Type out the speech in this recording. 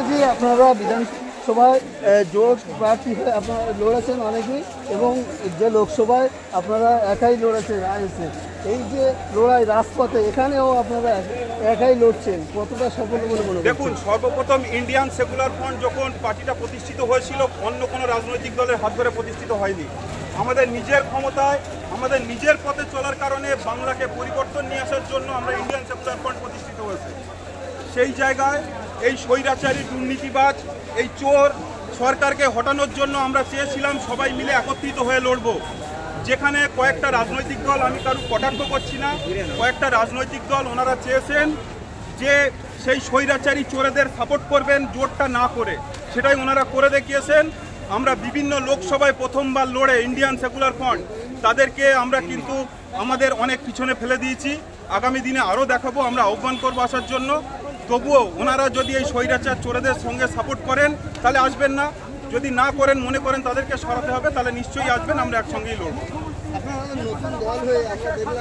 আপনারা বিধানসভায় জোট প্রার্থী হয়ে আপনারা লড়েছেন অনেকেই, এবং যে লোকসভায় আপনারা একাই লড়েছেন আইএসএ। এই যে লড়াই রাজপথে, এখানেও আপনারা একাই লড়ছেন, কতটা সফল বলে মনে করেন? দেখুন, সর্বপ্রথম ইন্ডিয়ান সেকুলার ফ্রন্ট যখন পার্টিটা প্রতিষ্ঠিত হয়েছিল, অন্য কোনো রাজনৈতিক দলের হাত ধরে প্রতিষ্ঠিত হয়নি। আমাদের নিজের ক্ষমতায়, আমাদের নিজের পথে চলার কারণে বাংলাকে পরিবর্তন নিয়ে আসার জন্য আমরা ইন্ডিয়ান সেকুলার ফ্রন্ট প্রতিষ্ঠিত হয়েছে। সেই জায়গায় এই স্বৈরাচারী, দুর্নীতিবাজ, এই চোর সরকারকে হটানোর জন্য আমরা চেয়েছিলাম সবাই মিলে একত্রিত হয়ে লড়ব। যেখানে কয়েকটা রাজনৈতিক দল, আমি কারো কটাক্ষ করছি না, কয়েকটা রাজনৈতিক দল ওনারা চেয়েছেন যে সেই স্বৈরাচারী চোরেদের সাপোর্ট করবেন জোটটা না করে, সেটাই ওনারা করে দেখিয়েছেন। আমরা বিভিন্ন লোকসভায় প্রথমবার লড়ে ইন্ডিয়ান সেকুলার ফ্রন্ট তাদেরকে আমরা কিন্তু আমাদের অনেক পিছনে ফেলে দিয়েছি। আগামী দিনে আরও দেখাবো, আমরা আহ্বান করবো আসার জন্য। তবুও ওনারা যদি এই স্বৈরাচার চোরেদের সঙ্গে সাপোর্ট করেন তাহলে আসবেন না, যদি না করেন, মনে করেন তাদেরকে সরাতে হবে, তাহলে নিশ্চয়ই আসবেন, আমরা একসঙ্গেই লড়ব। আপনারা নতুন দল হয়ে আমরা দেখলাম